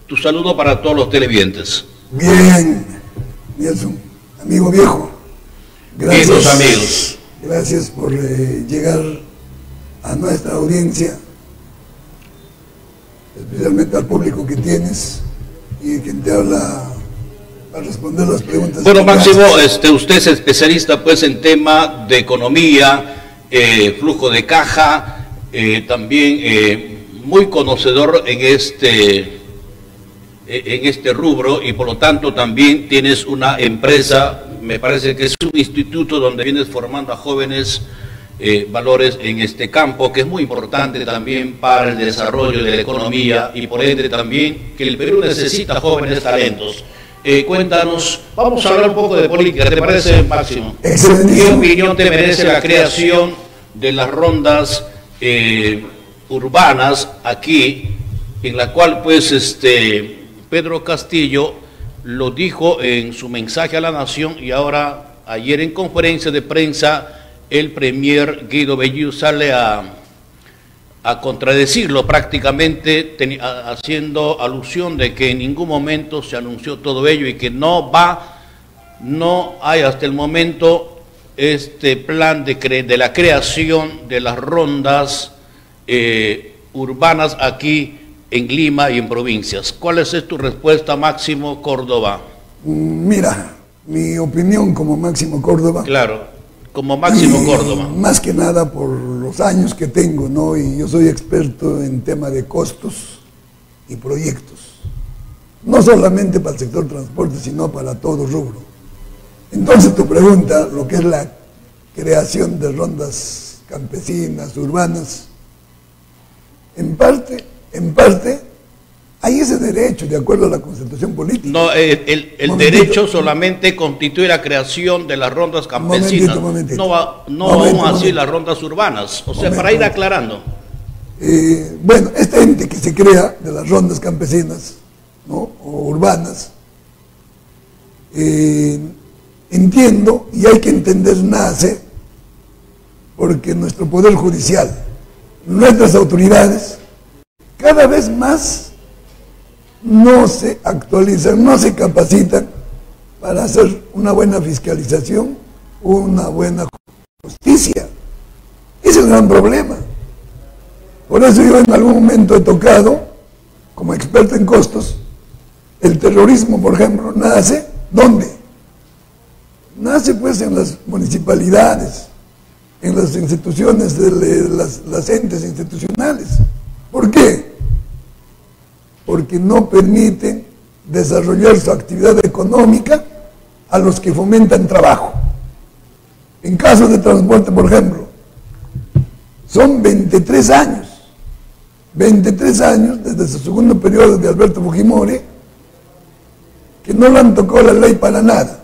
Tu saludo para todos los televidentes. Bien, Nelson, amigo viejo. Gracias. Bien, los amigos. Gracias por llegar a nuestra audiencia, especialmente al público que tienes y quien te habla para responder las preguntas. Bueno, Máximo, usted es especialista pues en tema de economía, flujo de caja, también muy conocedor en este rubro, y por lo tanto también tienes una empresa, me parece que es un instituto donde vienes formando a jóvenes valores en este campo, que es muy importante también para el desarrollo de la economía y por ende también que el Perú necesita jóvenes talentos. Cuéntanos, vamos a hablar un poco de política, ¿te parece, Máximo? ¿Qué opinión te merece la creación de las rondas urbanas aquí, en la cual pues Pedro Castillo lo dijo en su mensaje a la nación, y ahora ayer en conferencia de prensa el premier Guido Bellido sale a contradecirlo prácticamente, haciendo alusión de que en ningún momento se anunció todo ello y que no hay hasta el momento este plan de la creación de las rondas urbanas aquí en Lima y en provincias. ¿Cuál es tu respuesta, Máximo Córdoba? Mira, mi opinión como Máximo Córdoba. Claro, como Máximo Córdoba. Más que nada por los años que tengo, ¿no? Y yo soy experto en tema de costos y proyectos. No solamente para el sector transporte, sino para todo rubro. Entonces tu pregunta, lo que es la creación de rondas campesinas, urbanas, en parte, hay ese derecho de acuerdo a la Constitución política. No, el derecho solamente constituye la creación de las rondas campesinas. No vamos a decir las rondas urbanas. O sea, para ir aclarando. Bueno, este ente que se crea de las rondas campesinas, ¿no?, o urbanas, entiendo, y hay que entender, nace porque nuestro Poder Judicial, nuestras autoridades, cada vez más no se actualizan, no se capacitan para hacer una buena fiscalización, una buena justicia. Ese es el gran problema. Por eso yo en algún momento he tocado, como experto en costos, el terrorismo, por ejemplo, nace, ¿dónde? Nace pues en las municipalidades, en las instituciones, las entes institucionales. ¿Por qué? Porque no permiten desarrollar su actividad económica a los que fomentan trabajo. En caso de transporte, por ejemplo, son 23 años desde su segundo periodo de Alberto Fujimori, que no le han tocado la ley para nada,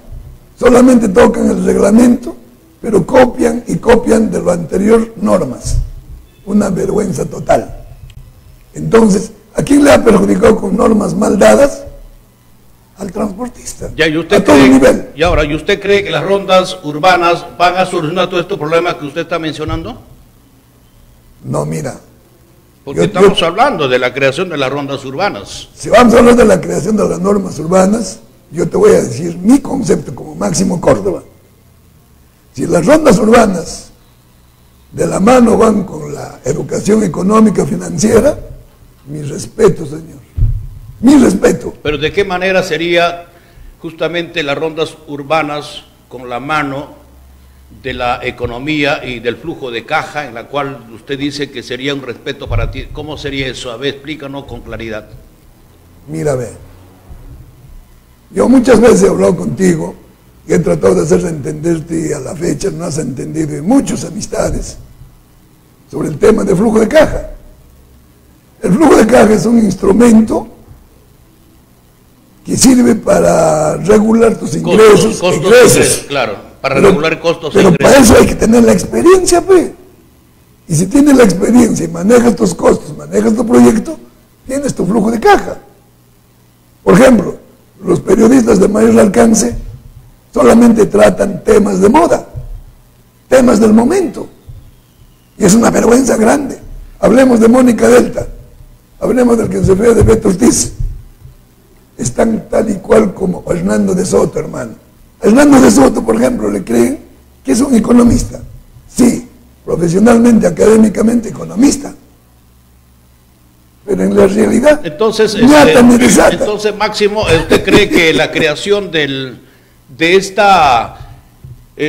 solamente tocan el reglamento, pero copian y copian de lo anterior normas. Una vergüenza total. Entonces, ¿a quién le ha perjudicado con normas mal dadas? Al transportista. Ya, ¿y usted a todo nivel. Y ahora, ¿y usted cree que las rondas urbanas van a solucionar todos estos problemas que usted está mencionando? No, mira. Porque estamos hablando de la creación de las rondas urbanas. Si vamos a hablar de la creación de las normas urbanas, yo te voy a decir mi concepto como Máximo Córdoba. Si las rondas urbanas de la mano van con la educación económica financiera, mi respeto, señor. Mi respeto. Pero ¿de qué manera sería justamente las rondas urbanas con la mano de la economía y del flujo de caja, en la cual usted dice que sería un respeto para ti? ¿Cómo sería eso? A ver, explícanos con claridad. Mira, ve. Yo muchas veces he hablado contigo y he tratado de hacer entenderte, y a la fecha no has entendido, y muchas amistades, sobre el tema de flujo de caja. El flujo de caja es un instrumento que sirve para regular tus ingresos. Costos, claro, para regular costos e ingresos. Pero para eso hay que tener la experiencia, pues. Y si tienes la experiencia y manejas tus costos, manejas tu proyecto, tienes tu flujo de caja. Por ejemplo, los periodistas de mayor alcance solamente tratan temas de moda, temas del momento. Y es una vergüenza grande. Hablemos de Mónica Delta, hablemos del que se fue de Beto Ortiz, están tal y cual como Hernando de Soto, hermano. Hernando de Soto, por ejemplo, le creen que es un economista. Sí, profesionalmente, académicamente, economista. Pero en la realidad, entonces, Máximo, ¿usted cree que la creación de esta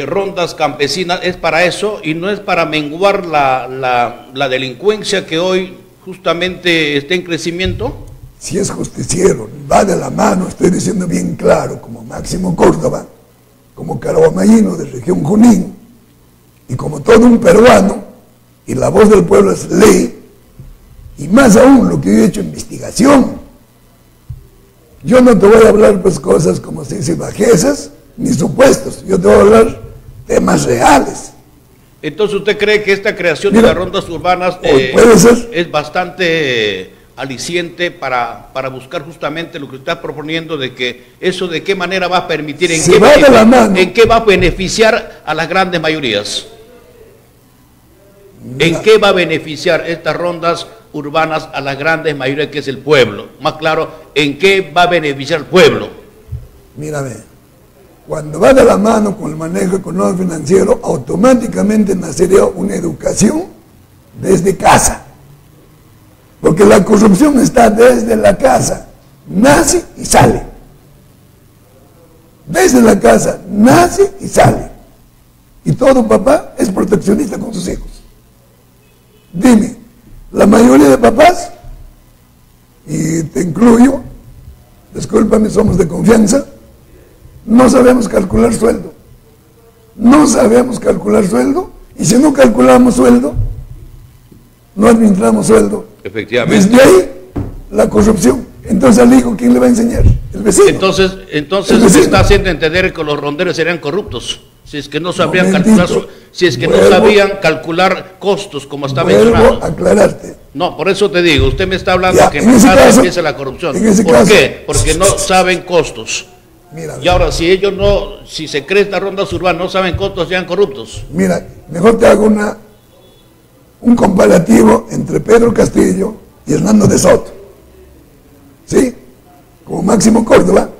rondas campesinas es para eso y no es para menguar la delincuencia que hoy justamente está en crecimiento? Si es justiciero, va de la mano, estoy diciendo bien claro, como Máximo Córdoba, como caraguamayino de región Junín, y como todo un peruano, y la voz del pueblo es ley, y más aún lo que yo he hecho investigación. Yo no te voy a hablar pues cosas como se dice bajezas, ni supuestos, yo te voy a hablar temas reales. Entonces, ¿usted cree que esta creación de las rondas urbanas puede ser, es bastante aliciente para buscar justamente lo que está proponiendo, de que eso de qué manera va a permitir, en qué va a beneficiar a las grandes mayorías? ¿En qué va a beneficiar estas rondas urbanas a las grandes mayorías, que es el pueblo? Más claro, ¿en qué va a beneficiar al pueblo? Mírame, cuando va de la mano con el manejo económico financiero, automáticamente nacería una educación desde casa. Porque la corrupción está desde la casa, nace y sale. Desde la casa, nace y sale. Y todo papá es proteccionista con sus hijos. Dime, la mayoría de papás, y te incluyo, discúlpame, somos de confianza, no sabemos calcular sueldo. No sabemos calcular sueldo, y si no calculamos sueldo, no administramos sueldo. Efectivamente. Desde ahí, la corrupción. Entonces al hijo, ¿quién le va a enseñar? El vecino. Entonces se está haciendo entender que los ronderos serían corruptos. Si es que no sabrían calcular, no sabían calcular costos, como está mencionando. Aclararte. No, por eso te digo, usted me está hablando ya, que en caso empieza la corrupción. ¿Por qué? Porque no saben costos. Mira, y ahora, si se cree esta ronda urbana, no saben costos, sean corruptos. Mira, mejor te hago un comparativo entre Pedro Castillo y Hernando de Soto. ¿Sí? Como Máximo Córdoba,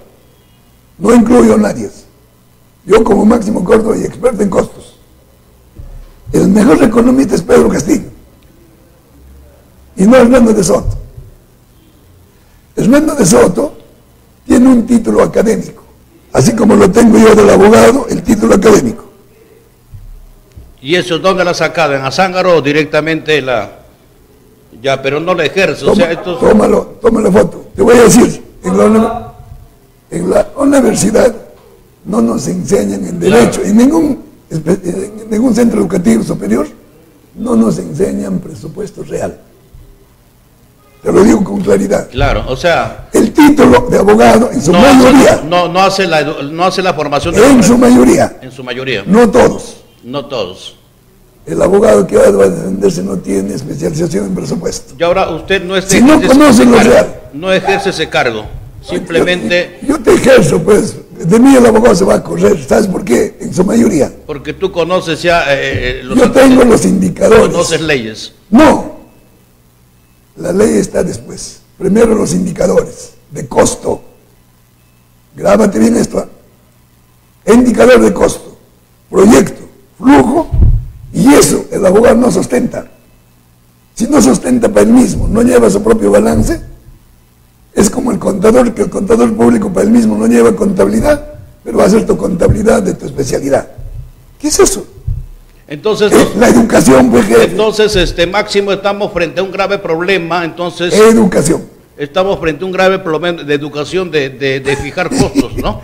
no incluyo a nadie. Yo como Máximo Córdoba y experto en costos. El mejor economista es Pedro Castillo. Y no Hernando de Soto. Hernando de Soto tiene un título académico. Así como lo tengo yo del abogado, el título académico. ¿Y eso dónde la ha sacado? ¿En Azángaro o directamente ya, pero no la ejerce? Toma la foto. Te voy a decir, en la universidad no nos enseñan en derecho, claro. en ningún centro educativo superior no nos enseñan presupuesto real. Te lo digo con claridad. Claro, o sea, el título de abogado en su mayoría no hace la formación en su mayoría. En su mayoría. No todos. No todos. El abogado que va a defenderse no tiene especialización en presupuesto. Y ahora usted no si no conoce lo real, no ejerce ese cargo. Simplemente... Yo te ejerzo, pues. De mí el abogado se va a correr. ¿Sabes por qué? En su mayoría. Porque tú conoces ya... yo tengo los indicadores. ¿Conoces leyes? No. La ley está después. Primero los indicadores de costo. Grábate bien esto. Indicador de costo, proyecto, flujo, y eso el abogado no sustenta. Si no sustenta para él mismo, no lleva su propio balance, es como el contador, que el contador público para él mismo no lleva contabilidad, pero va a hacer tu contabilidad de tu especialidad. ¿Qué es eso? Entonces, la educación, pues, jefe. Entonces, Máximo, estamos frente a un grave problema, entonces... Educación. Estamos frente a un grave problema de educación, de fijar costos, ¿no?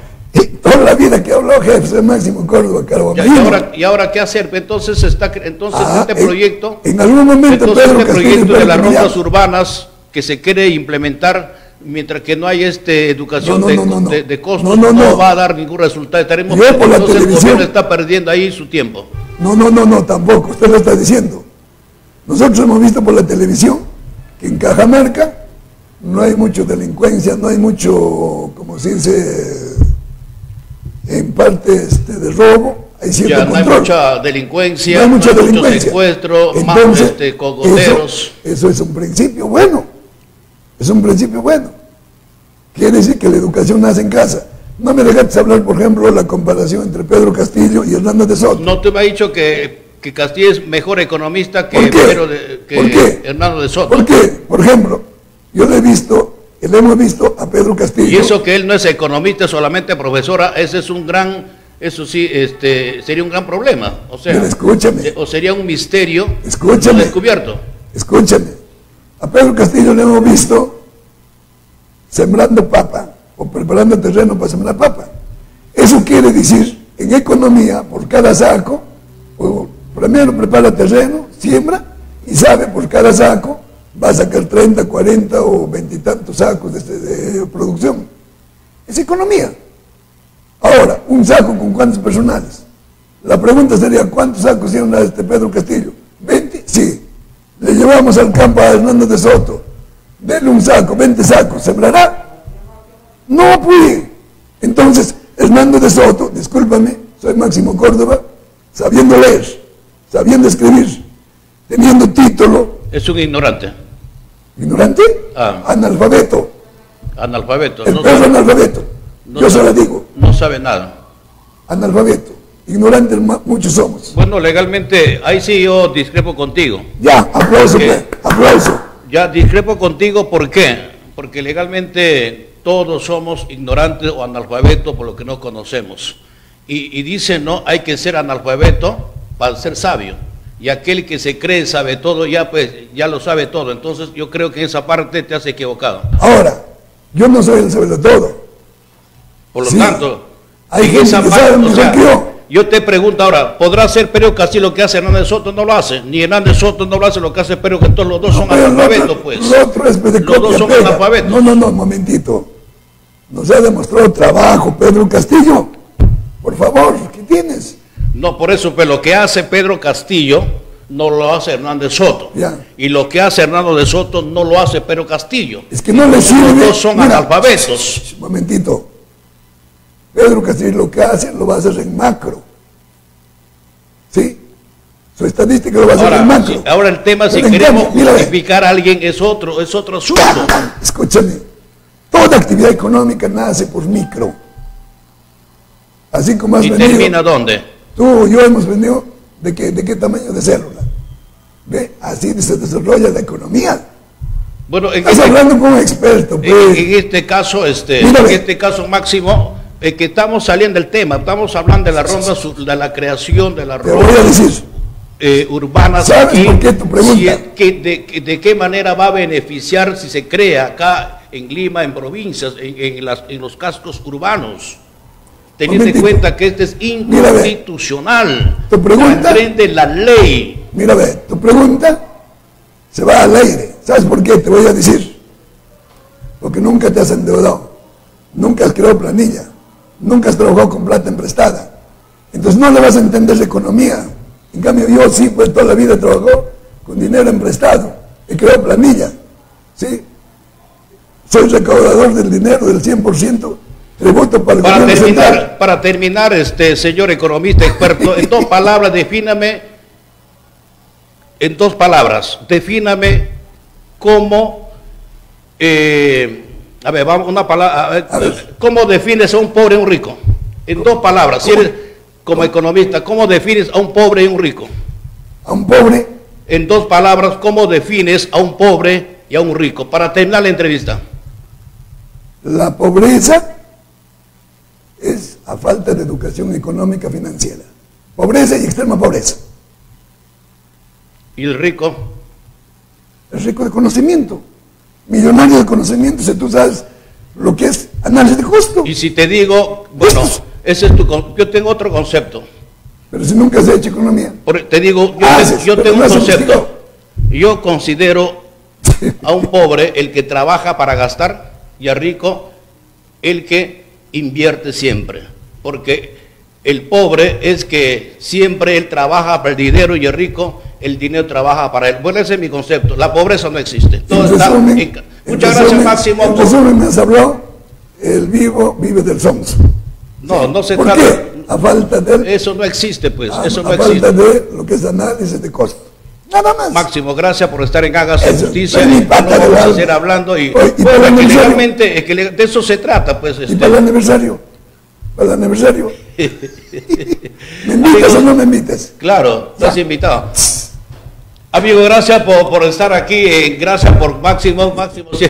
Toda la vida que habló jefe Máximo Córdoba, ¿Y ahora qué hacer? Entonces, este proyecto... En algún momento, entonces, este proyecto de las rondas urbanas que se quiere implementar, mientras que no hay educación de costos, no va a dar ningún resultado. Estaremos, entonces el gobierno está perdiendo ahí su tiempo. No, tampoco, usted lo está diciendo. Nosotros hemos visto por la televisión que en Cajamarca no hay mucha delincuencia, no hay mucho, como se dice, en parte de robo, hay cierto control. No hay mucha delincuencia, no hay mucho secuestro, entonces, más cogoteros. Eso es un principio bueno. Es un principio bueno. quiere decir que la educación nace en casa. No me dejaste hablar, por ejemplo, la comparación entre Pedro Castillo y Hernández de Soto. No te me ha dicho que Castillo es mejor economista que, ¿Por qué? Hernando de Soto. ¿Por qué? Por ejemplo, yo le hemos visto a Pedro Castillo. Y eso que él no es economista, solamente profesora, ese es un gran, eso sí, sería un gran problema. O sea, pero escúchame. O sería un misterio Escúchame. no descubierto. Escúchame. A Pedro Castillo le hemos visto sembrando papa o preparando terreno para sembrar papa. Eso quiere decir, en economía, por cada saco, primero prepara terreno, siembra y sabe por cada saco va a sacar 30, 40 o 20 y tantos sacos de producción. Es economía. Ahora, un saco con cuántos personales. La pregunta sería, ¿cuántos sacos tiene Pedro Castillo? ¿20? Sí. Le llevamos al campo a Hernández de Soto. Denle un saco, 20 sacos. ¿Sembrará? No, pues. Entonces, Hernández de Soto, discúlpame, soy Máximo Córdoba, sabiendo leer, sabiendo escribir, teniendo título. Es un ignorante. ¿Ignorante? Analfabeto. Analfabeto. El perro analfabeto. Yo se lo digo. No sabe nada. Analfabeto. Ignorantes muchos somos. Bueno, legalmente, ahí sí yo discrepo contigo. Ya, aplauso, aplauso. Ya discrepo contigo, ¿por qué? Porque legalmente todos somos ignorantes o analfabetos por lo que no conocemos. Y dicen, no, hay que ser analfabeto para ser sabio. Y aquel que se cree sabe todo, ya lo sabe todo. Entonces yo creo que en esa parte te has equivocado. Ahora, yo no soy el sabe todo. Por lo tanto, hay gente que sabe mejor que yo te pregunto ahora, ¿podrá hacer Pedro Castillo lo que hace Hernández Soto? No lo hace. Ni Hernández Soto no lo hace lo que hace Pedro, que todos los dos son analfabetos, pues. Los dos son analfabetos. No, momentito. Nos ha demostrado trabajo Pedro Castillo. Por favor, ¿qué tienes? No, por eso, pues lo que hace Pedro Castillo no lo hace Hernández Soto. Ya. Y lo que hace Hernando de Soto no lo hace Pedro Castillo. Es que no le sirve. Los dos son analfabetos. Momentito. Pedro Castillo lo que hace lo va a hacer en macro. ¿Sí? Su estadística lo va a hacer en macro. Sí, ahora el tema, si queremos justificar a alguien, es otro asunto. Escúchame. Toda actividad económica nace por micro. Así como has venido. ¿Y termina dónde? Tú y yo hemos venido de qué tamaño de célula. ¿Ve? Así se desarrolla la economía. Bueno, estás hablando como experto. Pues. En este caso, Máximo, que estamos saliendo del tema, estamos hablando de la ronda, de la creación de la ronda. Te voy a decir. Urbanas. ¿Sabes aquí, por qué tu pregunta? ¿De qué manera va a beneficiar si se crea acá en Lima, en provincias, en los cascos urbanos? Teniendo en cuenta que este es inconstitucional. Tu pregunta. De la ley. Mira, ve, tu pregunta se va al aire. ¿Sabes por qué? Te voy a decir. Porque nunca te has endeudado. Nunca has creado planilla. Nunca has trabajado con plata emprestada. Entonces no le vas a entender la economía. En cambio yo sí, pues toda la vida trabajó con dinero emprestado. He creado planilla. ¿Sí? Soy recaudador del dinero del 100%. Tributo para el gobierno central. Para terminar, señor economista experto, en dos palabras, defíname cómo, a ver, vamos, una palabra, ¿cómo defines a un pobre y un rico? En dos palabras, si eres como economista, ¿cómo defines a un pobre y un rico? ¿A un pobre? En dos palabras, ¿cómo defines a un pobre y a un rico? Para terminar la entrevista. La pobreza es a falta de educación económica financiera. Pobreza y extrema pobreza. ¿Y el rico? El rico de conocimiento. Millonario de conocimiento, si tú sabes lo que es análisis de costo. Y si te digo, bueno, ese es yo tengo otro concepto. Pero si nunca has hecho economía. Te digo, yo tengo un concepto. Yo considero a un pobre el que trabaja para gastar y a rico el que invierte siempre, porque el pobre es que siempre él trabaja para el dinero y el rico el dinero trabaja para él. Bueno, ese es mi concepto. La pobreza no existe. Todo Muchas gracias, Máximo. En resumen, me has hablado, el vivo vive del somos. No se trata. ¿Por qué? A falta de eso no existe, pues. Eso no existe. A falta de lo que es análisis de costo. Nada más. Máximo, gracias por estar en Hágase Eso, Justicia. no Y impacta no vamos de a algo. seguir hablando y para el porque aniversario. legalmente es que de eso se trata, pues. Y para el aniversario. Para el aniversario. ¿Me invitas o no me invitas? Claro, estás invitado. Amigo, gracias por estar aquí. Gracias por Máximo.